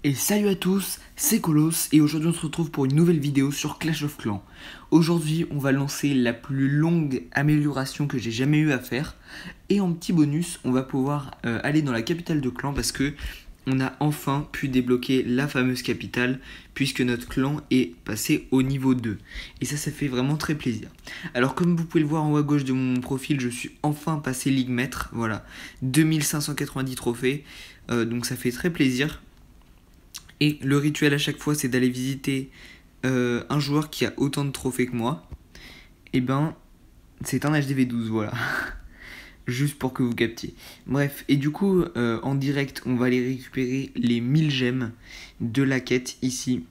Et salut à tous, c'est Colos et aujourd'hui on se retrouve pour une nouvelle vidéo sur Clash of Clans. Aujourd'hui on va lancer la plus longue amélioration que j'ai jamais eu à faire. Et en petit bonus on va pouvoir aller dans la capitale de clan parce que on a enfin pu débloquer la fameuse capitale puisque notre clan est passé au niveau 2. Et ça fait vraiment très plaisir. Alors comme vous pouvez le voir en haut à gauche de mon profil, je suis enfin passé Ligue Maître. Voilà, 2590 trophées, donc ça fait très plaisir. Et le rituel à chaque fois, c'est d'aller visiter un joueur qui a autant de trophées que moi. Et ben, c'est un HDV12, voilà. Juste pour que vous captiez. Bref, et du coup, en direct, on va aller récupérer les 1000 gemmes de la quête ici.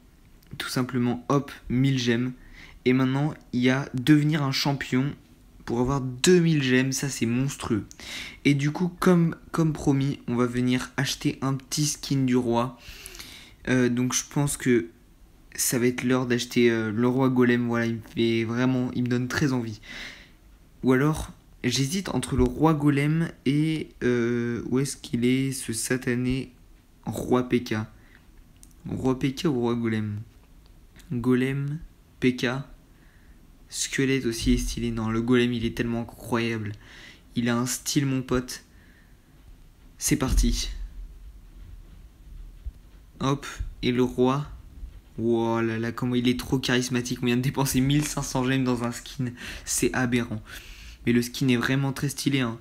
Tout simplement, hop, 1000 gemmes. Et maintenant, il y a devenir un champion pour avoir 2000 gemmes, ça c'est monstrueux. Et du coup, comme promis, on va venir acheter un petit skin du roi. Donc je pense que ça va être l'heure d'acheter le roi golem. Voilà, il me donne très envie. Ou alors, j'hésite entre le roi golem et où est-ce qu'il est ce satané roi PK. Roi PK ou roi golem? Golem, PK, squelette aussi est stylé. Non, le golem il est tellement incroyable. Il a un style mon pote. C'est parti. Hop, et le roi. Wow là là, comment il est trop charismatique. On vient de dépenser 1500 gemmes dans un skin. C'est aberrant. Mais le skin est vraiment très stylé. Hein.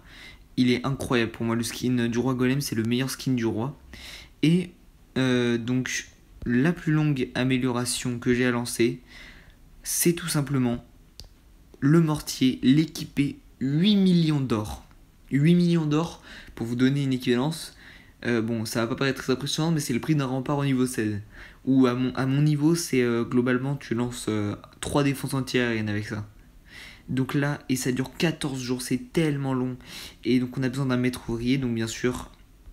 Il est incroyable. Pour moi, le skin du roi golem, c'est le meilleur skin du roi. Et donc, la plus longue amélioration que j'ai à lancer, c'est tout simplement le mortier, l'équiper 8 millions d'or. 8 millions d'or, pour vous donner une équivalence. Bon, ça va pas paraître très impressionnant, mais c'est le prix d'un rempart au niveau 16. Ou à mon niveau, c'est globalement, tu lances 3 défenses entières avec ça. Donc là, et ça dure 14 jours, c'est tellement long. Et donc on a besoin d'un maître ouvrier, donc bien sûr,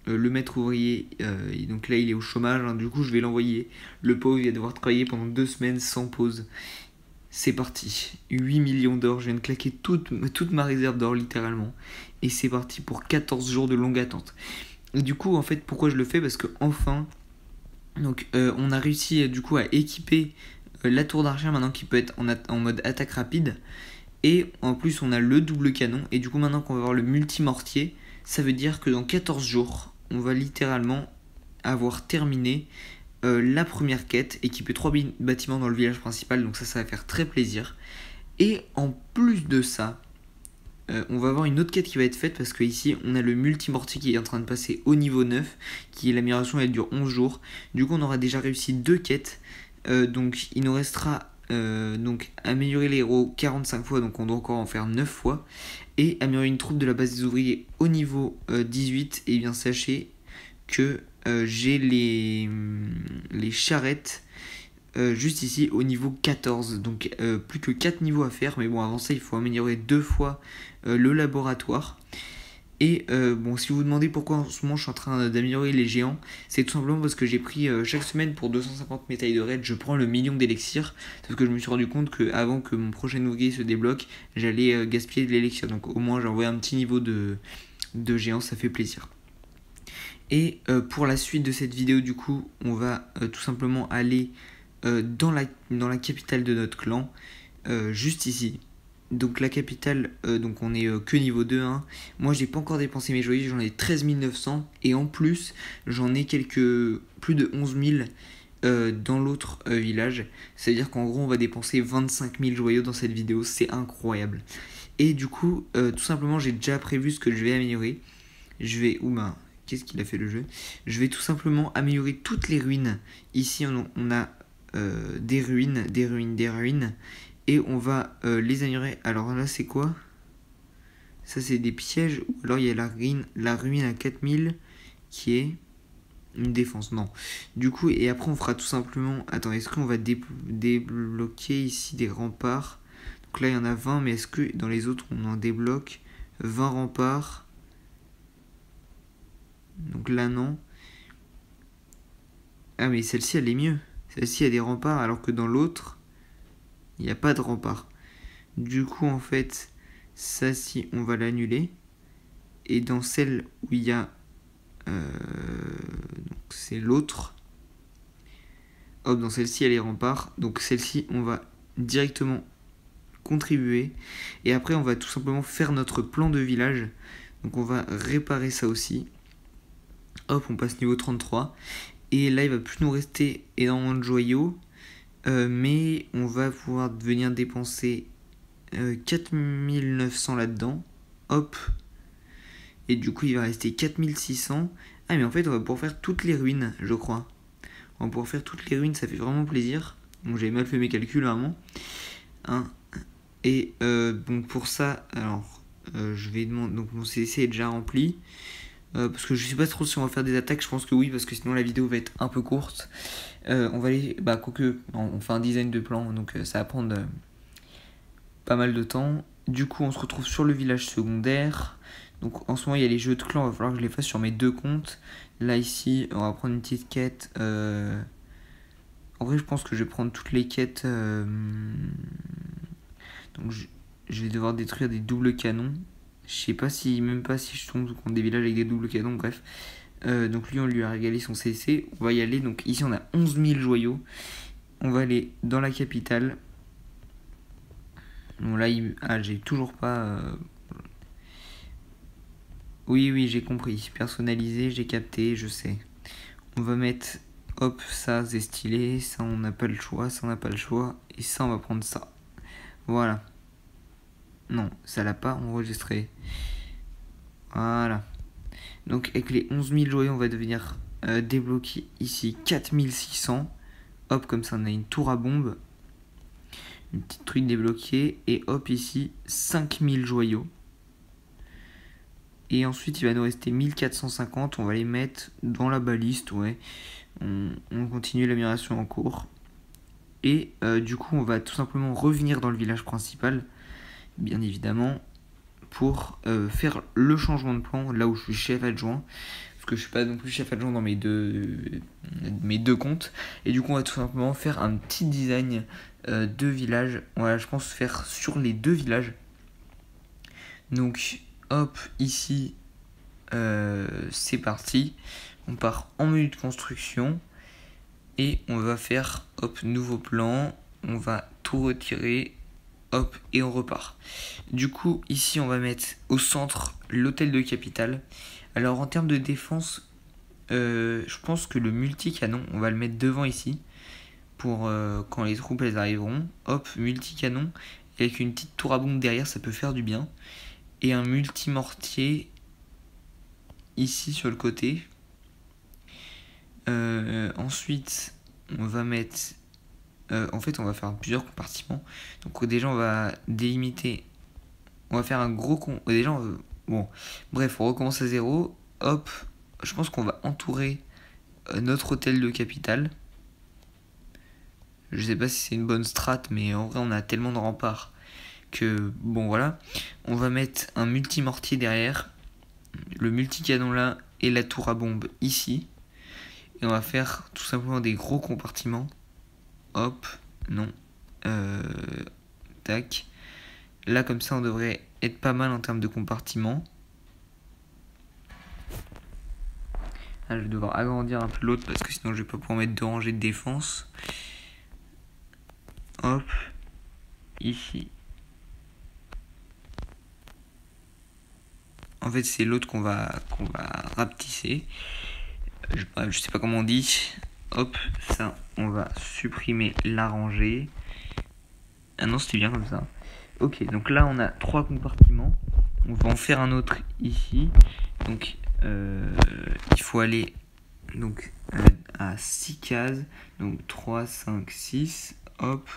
le maître ouvrier, donc là il est au chômage, hein, du coup je vais l'envoyer. Le pauvre, il va devoir travailler pendant 2 semaines sans pause. C'est parti, 8 millions d'or, je viens de claquer toute ma réserve d'or littéralement. Et c'est parti pour 14 jours de longue attente. Et du coup, en fait, pourquoi je le fais? Parce que enfin, donc, on a réussi du coup à équiper la tour d'archer maintenant qui peut être en mode attaque rapide. Et en plus, on a le double canon. Et du coup, maintenant qu'on va avoir le multimortier, ça veut dire que dans 14 jours, on va littéralement avoir terminé la première quête, équiper 3 bâtiments dans le village principal. Donc ça va faire très plaisir. Et en plus de ça, on va avoir une autre quête qui va être faite parce que ici on a le multimortier qui est en train de passer au niveau 9, qui est l'amélioration, elle dure 11 jours. Du coup on aura déjà réussi 2 quêtes, donc il nous restera donc améliorer les héros 45 fois, donc on doit encore en faire 9 fois, et améliorer une troupe de la base des ouvriers au niveau 18. Et bien sachez que j'ai les charrettes juste ici au niveau 14, donc plus que 4 niveaux à faire, mais bon avant ça il faut améliorer 2 fois le laboratoire. Et bon, si vous vous demandez pourquoi en ce moment je suis en train d'améliorer les géants, c'est tout simplement parce que j'ai pris chaque semaine pour 250 médailles de raid, je prends le million d'élixir, parce que je me suis rendu compte que avant que mon prochain ouvrier se débloque, j'allais gaspiller de l'élixir, donc au moins j'ai envoyé un petit niveau de géant, ça fait plaisir. Et pour la suite de cette vidéo du coup, on va tout simplement aller dans la capitale de notre clan, juste ici. Donc la capitale, donc on est que niveau 2, hein. Moi j'ai pas encore dépensé mes joyaux, j'en ai 13 900. Et en plus j'en ai plus de 11 000 dans l'autre village. C'est à dire qu'en gros on va dépenser 25 000 joyaux dans cette vidéo, c'est incroyable. Et du coup tout simplement j'ai déjà prévu ce que je vais améliorer. Je vais, qu'est-ce qu'il a fait le jeu? Je vais tout simplement améliorer toutes les ruines. Ici on a des ruines. Et on va les améliorer. Alors là c'est quoi? Ça c'est des pièges. Ou alors il y a la ruine à 4000 qui est une défense. Non. Du coup, et après on fera tout simplement... Attends, est-ce qu'on va débloquer ici des remparts? Donc là il y en a 20, mais est-ce que dans les autres on en débloque 20 remparts? Donc là non. Ah mais celle-ci elle est mieux. Celle-ci a des remparts alors que dans l'autre, il n'y a pas de remparts. Du coup, en fait, ça, si on va l'annuler. Et dans celle où il y a... donc c'est l'autre. Hop, dans celle-ci, elle est rempart. Donc celle-ci, on va directement contribuer. Et après, on va tout simplement faire notre plan de village. Donc on va réparer ça aussi. Hop, on passe niveau 33. Et là, il va plus nous rester énormément de joyaux. Mais on va pouvoir venir dépenser 4900 là-dedans. Hop. Et du coup, il va rester 4600. Ah, mais en fait, on va pouvoir faire toutes les ruines, je crois. On va pouvoir faire toutes les ruines, ça fait vraiment plaisir. Donc, j'avais mal fait mes calculs, vraiment. Hein. Et donc, pour ça, alors, je vais demander. Donc, mon CDC est déjà rempli. Parce que je sais pas trop si on va faire des attaques. Je pense que oui, parce que sinon la vidéo va être un peu courte. On va aller. Bah, quoique, on fait un design de plan. Donc, ça va prendre pas mal de temps. Du coup, on se retrouve sur le village secondaire. Donc, en ce moment, il y a les jeux de clans. Il va falloir que je les fasse sur mes 2 comptes. Là, ici, on va prendre une petite quête. En vrai, je pense que je vais prendre toutes les quêtes. Donc, je vais devoir détruire des doubles canons. Je sais pas si, même pas si je tombe contre des villages avec des doubles canons, bref. Donc lui, on lui a régalé son CC. On va y aller. Donc ici, on a 11 000 joyaux. On va aller dans la capitale. Bon, là, j'ai toujours pas... Oui, j'ai compris. Personnalisé, j'ai capté, je sais. On va mettre... Hop, ça, c'est stylé. Ça, on n'a pas le choix. Ça, on n'a pas le choix. Et ça, on va prendre ça. Voilà. Non, ça l'a pas enregistré. Voilà. Donc avec les 11 000 joyaux, on va devenir débloquer ici 4600. Hop, comme ça on a une tour à bombe. Une petite truc débloquée. Et hop, ici 5000 joyaux. Et ensuite il va nous rester 1450. On va les mettre dans la baliste, ouais. On continue l'amélioration en cours. Et du coup on va tout simplement revenir dans le village principal. Bien évidemment. Pour faire le changement de plan, là où je suis chef adjoint, parce que je suis pas non plus chef adjoint dans mes deux comptes, et du coup on va tout simplement faire un petit design de village. On va, je pense, faire sur les 2 villages. Donc hop, ici c'est parti, on part en menu de construction et on va faire hop, nouveau plan, on va tout retirer. Hop, et on repart. Du coup, ici, on va mettre au centre l'hôtel de capitale. Alors, en termes de défense, je pense que le multicanon, on va le mettre devant ici. Pour quand les troupes, elles arriveront. Hop, multicanon. Avec une petite tour à bombe derrière, ça peut faire du bien. Et un multimortier ici sur le côté. Ensuite, on va mettre... en fait, on va faire plusieurs compartiments. Donc déjà, on va délimiter. On va faire un gros déjà, bon, bref, on recommence à 0. Hop, je pense qu'on va entourer notre hôtel de capitale. Je sais pas si c'est une bonne strat, mais en vrai, on a tellement de remparts que bon, voilà. On va mettre un multimortier derrière, le multicanon là et la tour à bombe ici. Et on va faire tout simplement des gros compartiments. Hop, non. Tac. Là, comme ça, on devrait être pas mal en termes de compartiments. Là, je vais devoir agrandir un peu l'autre parce que sinon, je vais pas pouvoir mettre 2 rangées de défense. Hop. Ici. En fait, c'est l'autre qu'on va rapetisser. Je sais pas comment on dit. Hop, ça, on va supprimer la rangée. Ah non, c'était bien comme ça. Ok, donc là, on a 3 compartiments. On va en faire un autre ici. Donc, il faut aller donc, à 6 cases. Donc, 3, 5, 6. Hop,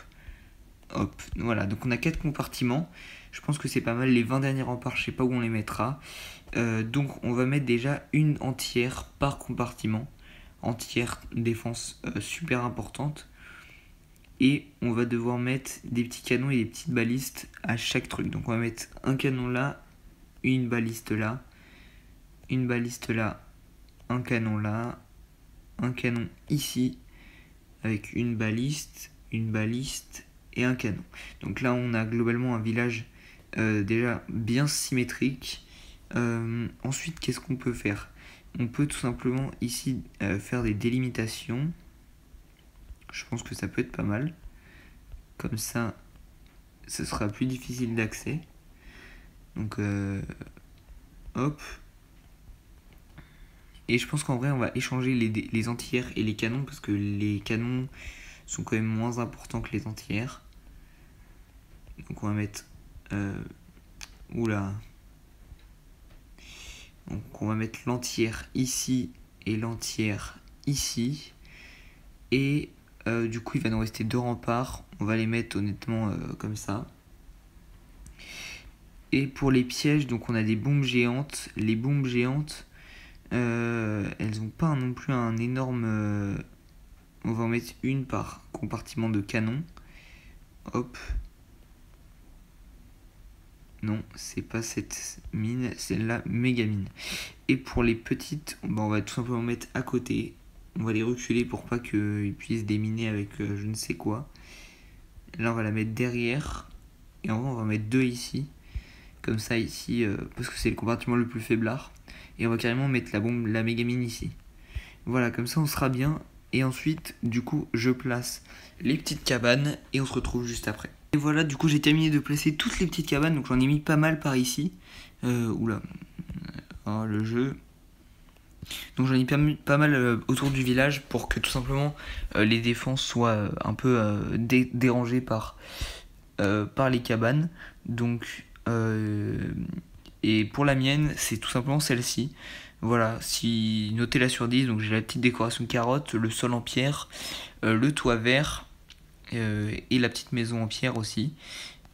hop. Voilà, donc on a 4 compartiments. Je pense que c'est pas mal. Les 20 derniers remparts, je sais pas où on les mettra. Donc, on va mettre déjà une entière par compartiment. Entière défense super importante. Et on va devoir mettre des petits canons et des petites balistes à chaque truc. Donc on va mettre un canon là, une baliste là, une baliste là, un canon là, un canon ici, avec une baliste et un canon. Donc là on a globalement un village déjà bien symétrique. Ensuite, qu'est-ce qu'on peut faire? On peut tout simplement ici faire des délimitations. Je pense que ça peut être pas mal. Comme ça, ce sera plus difficile d'accès. Donc, hop. Et je pense qu'en vrai, on va échanger les antières et les canons, parce que les canons sont quand même moins importants que les antières. Donc on va mettre... oula. Donc on va mettre l'entière ici et l'entière ici. Et du coup, il va nous rester 2 remparts. On va les mettre honnêtement comme ça. Et pour les pièges, donc on a des bombes géantes. Les bombes géantes, elles n'ont pas non plus un énorme... on va en mettre une par compartiment de canon. Hop. Non, c'est pas cette mine, c'est la méga mine. Et pour les petites, on va tout simplement mettre à côté. On va les reculer pour pas qu'ils puissent déminer avec je ne sais quoi. Là, on va la mettre derrière. Et en vrai, on va mettre 2 ici. Comme ça, ici, parce que c'est le compartiment le plus faiblard. Et on va carrément mettre la méga mine ici. Voilà, comme ça, on sera bien. Et ensuite, du coup, je place les petites cabanes et on se retrouve juste après. Et voilà, du coup, j'ai terminé de placer toutes les petites cabanes. Donc, j'en ai mis pas mal par ici. Oula. Oh, le jeu. Donc, j'en ai mis pas mal autour du village pour que tout simplement les défenses soient un peu dérangées par les cabanes. Donc, et pour la mienne, c'est tout simplement celle-ci. Voilà, si notez-la sur 10, donc j'ai la petite décoration carotte, le sol en pierre, le toit vert et la petite maison en pierre aussi.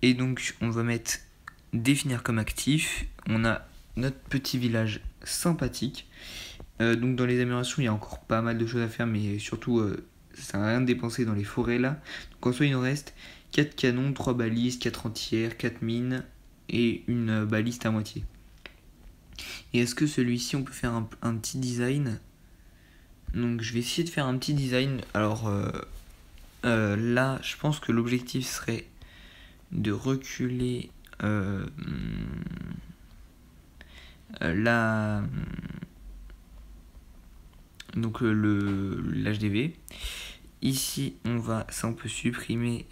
Et donc on va mettre définir comme actif. On a notre petit village sympathique. Donc dans les améliorations, il y a encore pas mal de choses à faire, mais surtout ça n'a rien de dépensé dans les forêts là. Donc en soi, il nous reste 4 canons, 3 balises, 4 entières, 4 mines et une baliste à moitié. Et est-ce que celui-ci, on peut faire un petit design? Donc je vais essayer de faire un petit design. Alors là, je pense que l'objectif serait de reculer donc l'HDV. Ici, ça on peut supprimer.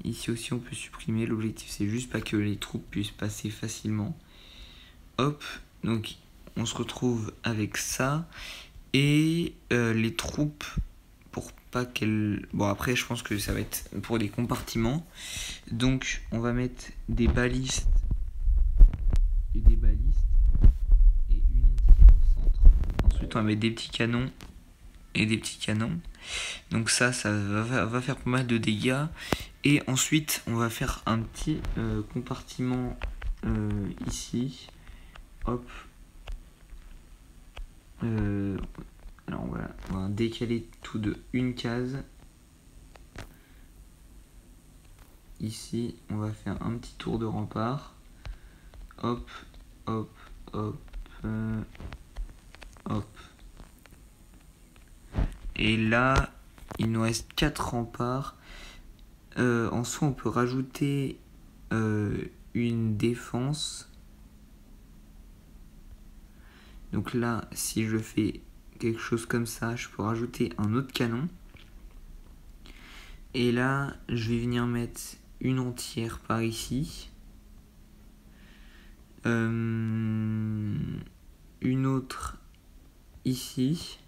Ici aussi, on peut supprimer. L'objectif, c'est juste pas que les troupes puissent passer facilement. Hop, donc on se retrouve avec ça. Et les troupes, pour pas qu'elles... Bon, après, je pense que ça va être pour des compartiments. Donc, on va mettre des balistes et des balistes. Et une entière au centre. Ensuite, on va mettre des petits canons et des petits canons. Donc ça va faire pas mal de dégâts. Et ensuite, on va faire un petit compartiment ici. Hop. Alors on va décaler tout de une case. Ici, on va faire un petit tour de rempart. Hop, hop, hop, hop. Et là, il nous reste 4 remparts. En soi, on peut rajouter une défense. Donc là, si je fais quelque chose comme ça, je peux rajouter un autre canon. Et là, je vais venir mettre une entière par ici. Une autre ici.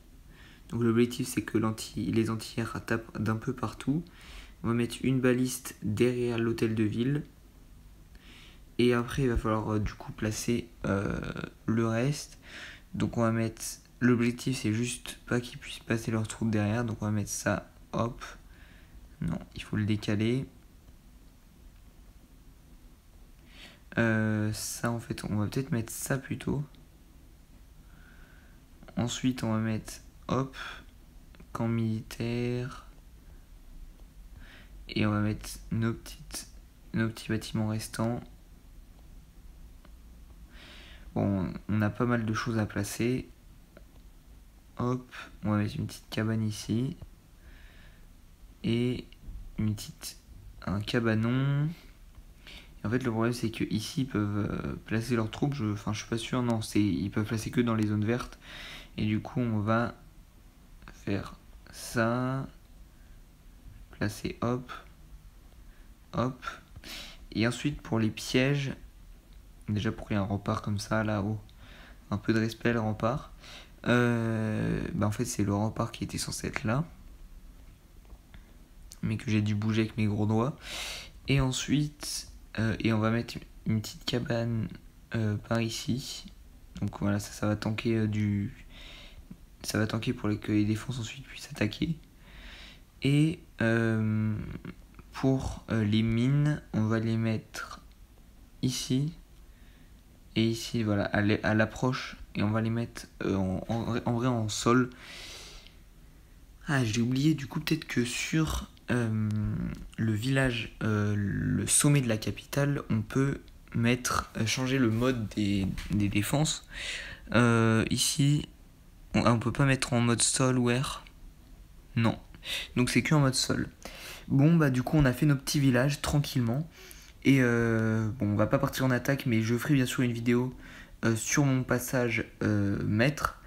Donc l'objectif, c'est que les entières tapent d'un peu partout. On va mettre une baliste derrière l'hôtel de ville. Et après, il va falloir du coup placer le reste. Donc on va mettre... L'objectif, c'est juste pas qu'ils puissent passer leurs troupes derrière. Donc on va mettre ça, hop. Non, il faut le décaler. Ça, en fait, on va peut-être mettre ça plutôt. Ensuite, on va mettre, hop, camp militaire. Et on va mettre nos petits bâtiments restants. Bon, on a pas mal de choses à placer. Hop, on va mettre une petite cabane ici. Et un cabanon. Et en fait, le problème, c'est que ici ils peuvent placer leurs troupes. Je suis pas sûr, non, ils peuvent placer que dans les zones vertes. Et du coup, on va faire ça. Placer, hop. Hop. Et ensuite, pour les pièges, déjà pour qu'il y ait un rempart comme ça, là-haut. Un peu de respect, le rempart. En fait, c'est le rempart qui était censé être là. Mais que j'ai dû bouger avec mes gros doigts. Et ensuite, on va mettre une petite cabane par ici. Donc voilà, ça va tanker ça va tanker pour que les défenses ensuite puissent attaquer. Et pour les mines, on va les mettre ici et ici, voilà, à l'approche. Et on va les mettre en vrai en sol. Ah, j'ai oublié, du coup, peut-être que sur le village, le sommet de la capitale, on peut changer le mode des défenses. Ici, on peut pas mettre en mode sol ou air. Non. Donc c'est que en mode sol. Bon, du coup, on a fait nos petits villages tranquillement. Et on va pas partir en attaque, mais je ferai bien sûr une vidéo sur mon passage maître.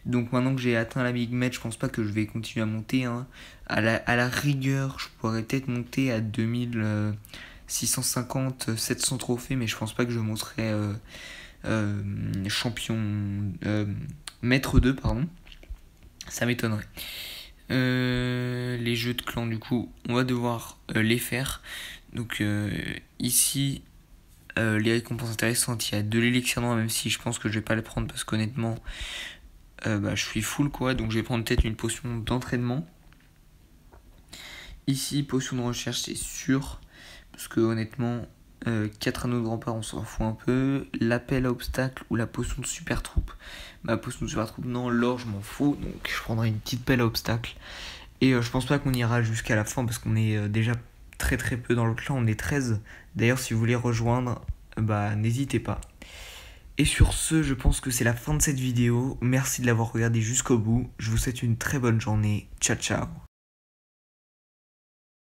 Donc maintenant que j'ai atteint la big maître, je pense pas que je vais continuer à monter. Hein. À la rigueur, je pourrais peut-être monter à 2650, 700 trophées, mais je pense pas que je monterai champion maître 2, pardon. Ça m'étonnerait. Les jeux de clans, du coup, on va devoir les faire. Donc ici, les récompenses intéressantes, il y a de l'élixir noir, même si je pense que je vais pas les prendre parce qu'honnêtement, je suis full quoi. Donc je vais prendre peut-être une potion d'entraînement. Ici, potion de recherche, c'est sûr. Parce que honnêtement, 4 anneaux de rempart, on s'en fout un peu. L'appel à obstacle ou la potion de super troupe. Potion de super troupe, non, l'or, je m'en fous. Donc je prendrai une petite pelle à obstacle. Et je pense pas qu'on ira jusqu'à la fin parce qu'on est déjà très très peu dans le clan. On est 13. D'ailleurs, si vous voulez rejoindre, n'hésitez pas. Et sur ce, je pense que c'est la fin de cette vidéo. Merci de l'avoir regardé jusqu'au bout. Je vous souhaite une très bonne journée. Ciao ciao.